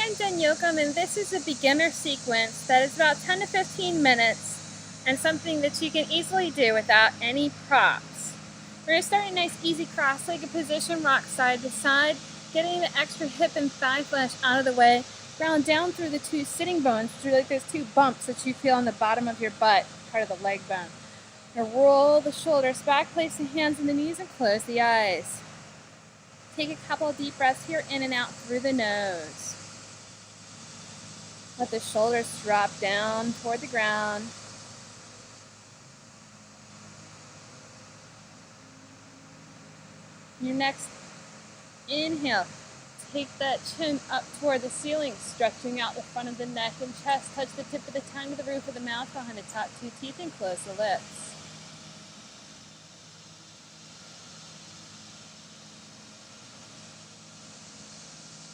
I'm Jen Yocum, and this is a beginner sequence that is about 10 to 15 minutes and something that you can easily do without any props. We're going to start in a nice easy cross-legged position, rock side to side, getting the extra hip and thigh flesh out of the way, ground down through the two sitting bones, which are like those two bumps that you feel on the bottom of your butt, part of the leg bone. Now roll the shoulders back, place the hands on the knees, and close the eyes. Take a couple of deep breaths here, in and out through the nose. Let the shoulders drop down toward the ground. Your next inhale, take that chin up toward the ceiling, stretching out the front of the neck and chest. Touch the tip of the tongue to the roof of the mouth behind the top two teeth and close the lips.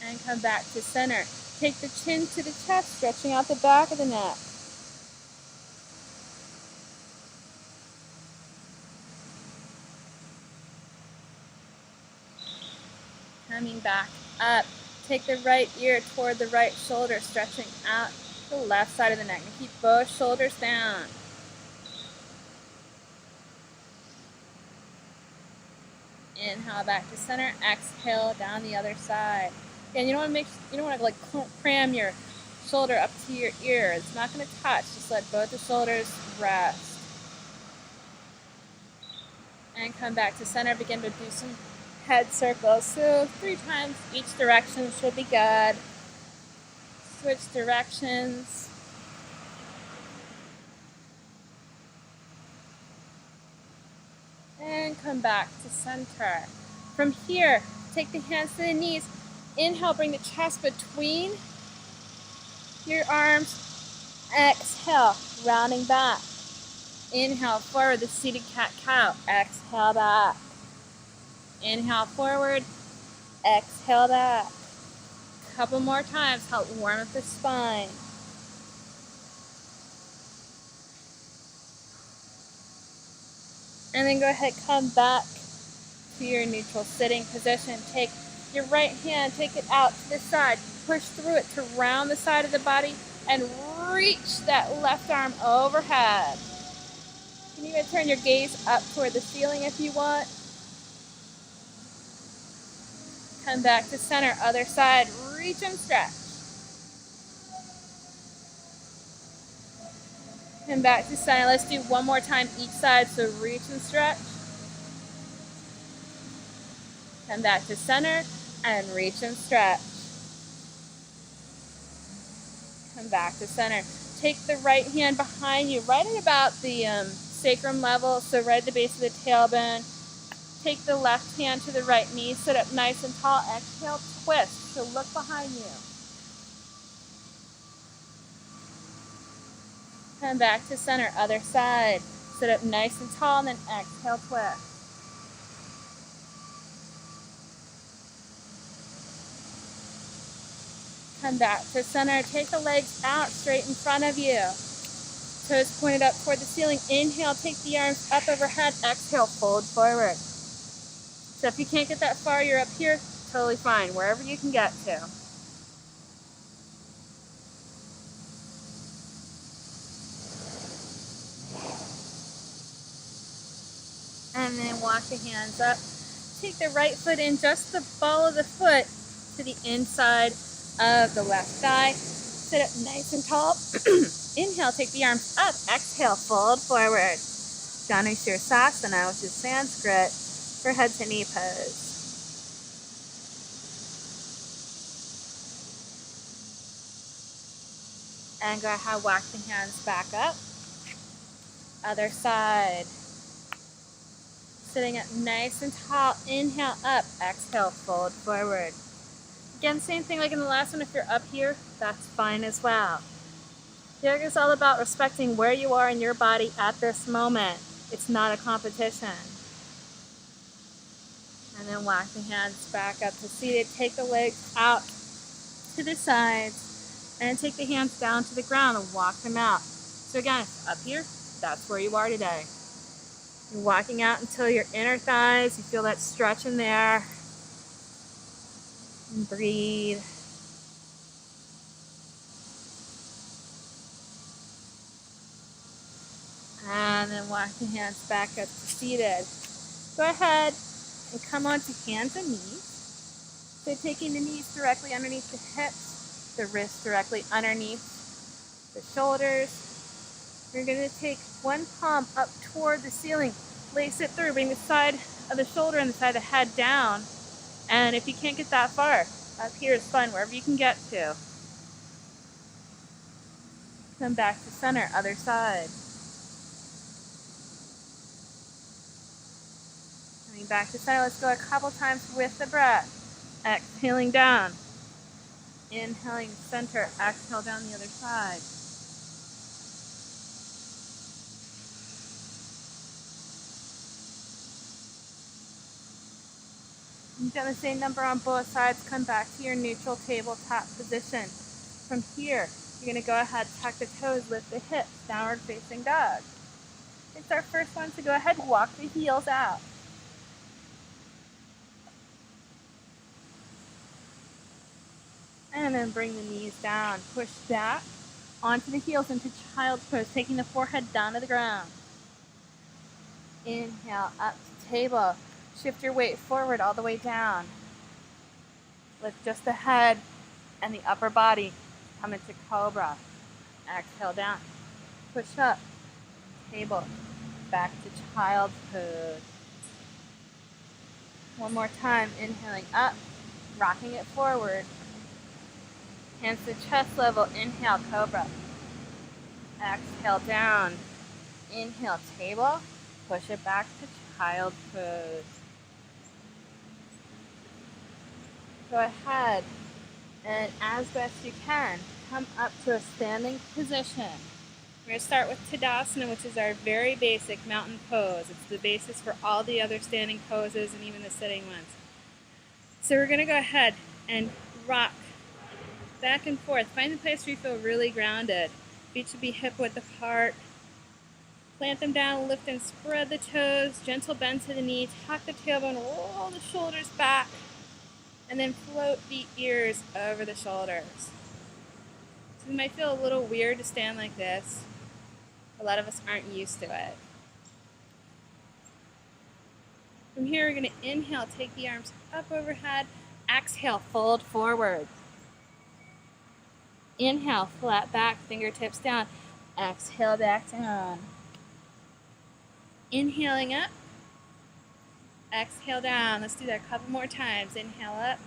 And come back to center. Take the chin to the chest, stretching out the back of the neck. Coming back up. Take the right ear toward the right shoulder, stretching out the left side of the neck. And keep both shoulders down. Inhale back to center. Exhale down the other side. Again, you don't want to like cram your shoulder up to your ear. It's not going to touch. Just let both the shoulders rest. And come back to center. Begin to do some head circles. So 3 times each direction should be good. Switch directions. And come back to center. From here, take the hands to the knees. Inhale, bring the chest between your arms. Exhale, rounding back. Inhale forward, the seated cat-cow. Exhale back. Inhale forward. Exhale back. Couple more times, help warm up the spine. And then go ahead, come back to your neutral sitting position. Take your right hand, take it out to the side. Push through it to round the side of the body and reach that left arm overhead. You can even turn your gaze up toward the ceiling if you want. Come back to center, other side. Reach and stretch. Come back to center. Let's do one more time each side. So reach and stretch. Come back to center and reach and stretch. Come back to center. Take the right hand behind you, right at about the sacrum level, so right at the base of the tailbone. Take the left hand to the right knee, sit up nice and tall. Exhale, twist, so look behind you. Come back to center, other side. Sit up nice and tall, and then exhale, twist. Come back to center. Take the legs out straight in front of you. Toes pointed up toward the ceiling. Inhale, take the arms up overhead. Exhale, fold forward. So if you can't get that far, you're up here, totally fine, wherever you can get to. And then walk the hands up. Take the right foot in, just the ball of the foot to the inside of the left thigh. Sit up nice and tall. Inhale, take the arms up. Exhale, fold forward. Janu Sirsasana, which is Sanskrit for head to knee pose. And go ahead, walk the hands back up. Other side. Sitting up nice and tall. Inhale up. Exhale, fold forward. Again, same thing like in the last one. If you're up here, that's fine as well. Yoga is all about respecting where you are in your body at this moment. It's not a competition. And then walk the hands back up to seated. Take the legs out to the sides and take the hands down to the ground and walk them out. So again, up here, that's where you are today. You're walking out until your inner thighs, you feel that stretch in there. And breathe. and then walk the hands back up to seated. Go ahead and come onto hands and knees. So taking the knees directly underneath the hips, the wrists directly underneath the shoulders. You're going to take one palm up toward the ceiling, lace it through, bring the side of the shoulder and the side of the head down. And if you can't get that far, up here is fun, wherever you can get to. Come back to center, other side. Coming back to center, let's go a couple times with the breath. Exhaling down. Inhaling center, exhale down the other side. You've done the same number on both sides. Come back to your neutral tabletop position. From here, you're going to go ahead, tuck the toes, lift the hips, downward facing dog. It's our first one, so go ahead and walk the heels out. And then bring the knees down. Push back onto the heels into child's pose, taking the forehead down to the ground. Inhale, up to table. Shift your weight forward all the way down. Lift just the head and the upper body. Come into cobra. Exhale down. Push up. Table. Back to child's pose. One more time. Inhaling up. Rocking it forward. Hands to chest level. Inhale, cobra. Exhale down. Inhale, table. Push it back to child's pose. Go ahead and as best you can, come up to a standing position. We're going to start with Tadasana, which is our very basic mountain pose. It's the basis for all the other standing poses and even the sitting ones. So we're going to go ahead and rock back and forth. Find the place where you feel really grounded. Feet should be hip width apart. Plant them down, lift and spread the toes. Gentle bend to the knee. Tuck the tailbone, roll the shoulders back. And then float the ears over the shoulders. So it might feel a little weird to stand like this. A lot of us aren't used to it. From here, we're going to inhale, take the arms up overhead. Exhale, fold forward. Inhale, flat back, fingertips down. Exhale, back down. Inhaling up. Exhale down. Let's do that a couple more times. Inhale up.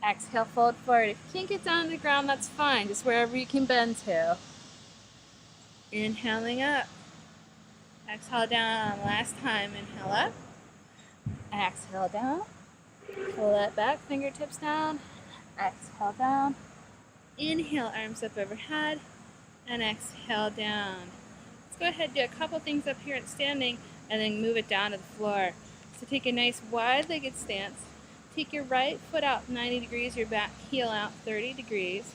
Exhale, fold forward. If you can't get down to the ground, that's fine. Just wherever you can bend to. Inhaling up. Exhale down. Last time. Inhale up. Exhale down. Pull that back. Fingertips down. Exhale down. Inhale, arms up overhead. And exhale down. Let's go ahead and do a couple things up here at standing and then move it down to the floor. So take a nice wide-legged stance. Take your right foot out 90 degrees, your back heel out 30 degrees.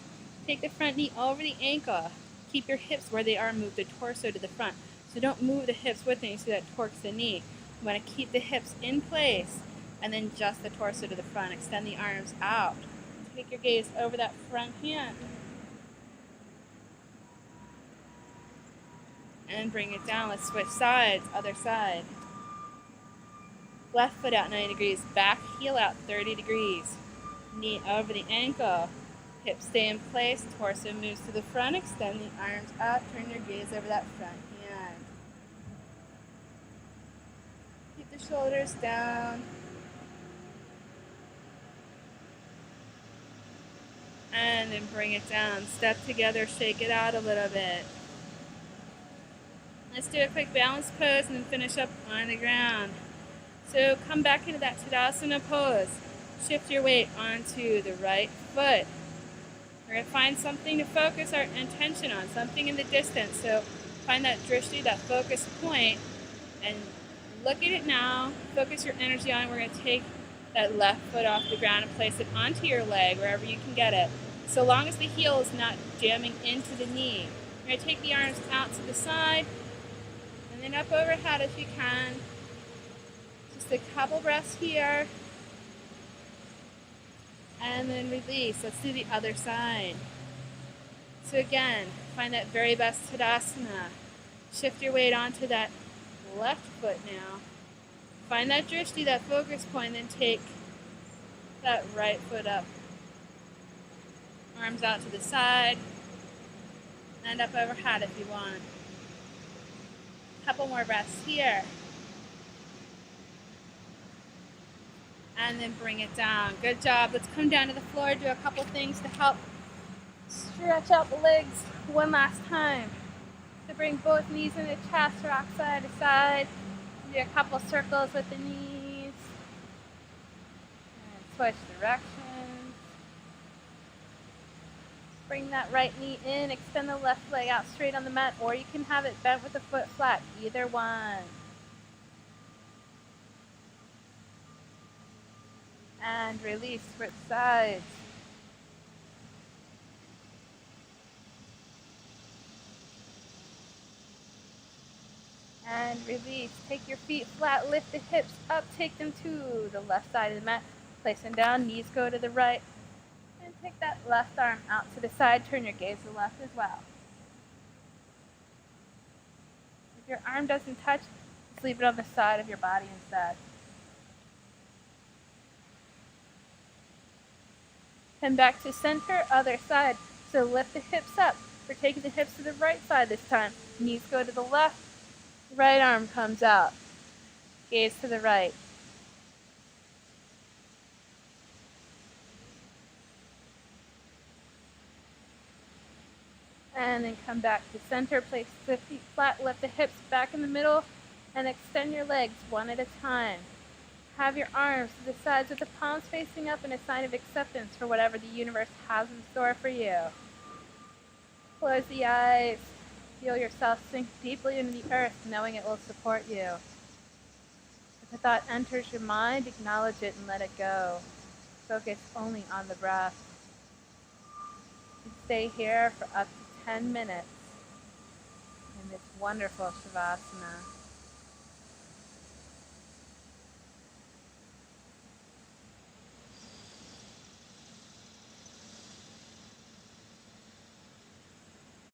Take the front knee over the ankle. Keep your hips where they are, move the torso to the front. So don't move the hips with it, so that torques the knee. You want to keep the hips in place and then just the torso to the front. Extend the arms out. Take your gaze over that front hand. And bring it down. Let's switch sides, other side. Left foot out 90 degrees, back heel out 30 degrees. Knee over the ankle. Hips stay in place, torso moves to the front, extend the arms up, turn your gaze over that front hand. Keep the shoulders down. And then bring it down. Step together, shake it out a little bit. Let's do a quick balance pose and then finish up on the ground. So come back into that Tadasana pose. Shift your weight onto the right foot. We're going to find something to focus our intention on, something in the distance. So find that drishti, that focus point, and look at it now. Focus your energy on it. We're going to take that left foot off the ground and place it onto your leg, wherever you can get it. So long as the heel is not jamming into the knee. We're going to take the arms out to the side, and then up overhead if you can. Just a couple breaths here. And then release. Let's do the other side. So again, find that very best Tadasana. Shift your weight onto that left foot now. Find that drishti, that focus point, then take that right foot up. Arms out to the side, and up overhead if you want. Couple more breaths here. And then bring it down. Good job. Let's come down to the floor, do a couple things to help stretch out the legs one last time. So bring both knees into the chest, rock side to side. Do a couple circles with the knees. And switch directions. Bring that right knee in, extend the left leg out straight on the mat, or you can have it bent with the foot flat, either one. And release, switch sides. And release. Take your feet flat, lift the hips up, take them to the left side of the mat. Place them down, knees go to the right. And take that left arm out to the side, turn your gaze to the left as well. If your arm doesn't touch, just leave it on the side of your body instead. Come back to center, other side. So lift the hips up. We're taking the hips to the right side this time. Knees go to the left, right arm comes out. Gaze to the right. And then come back to center, place the feet flat, lift the hips back in the middle, and extend your legs one at a time. Have your arms to the sides with the palms facing up in a sign of acceptance for whatever the universe has in store for you. Close the eyes. Feel yourself sink deeply into the earth, knowing it will support you. If a thought enters your mind, acknowledge it and let it go. Focus only on the breath. You stay here for up to 10 minutes in this wonderful Shavasana.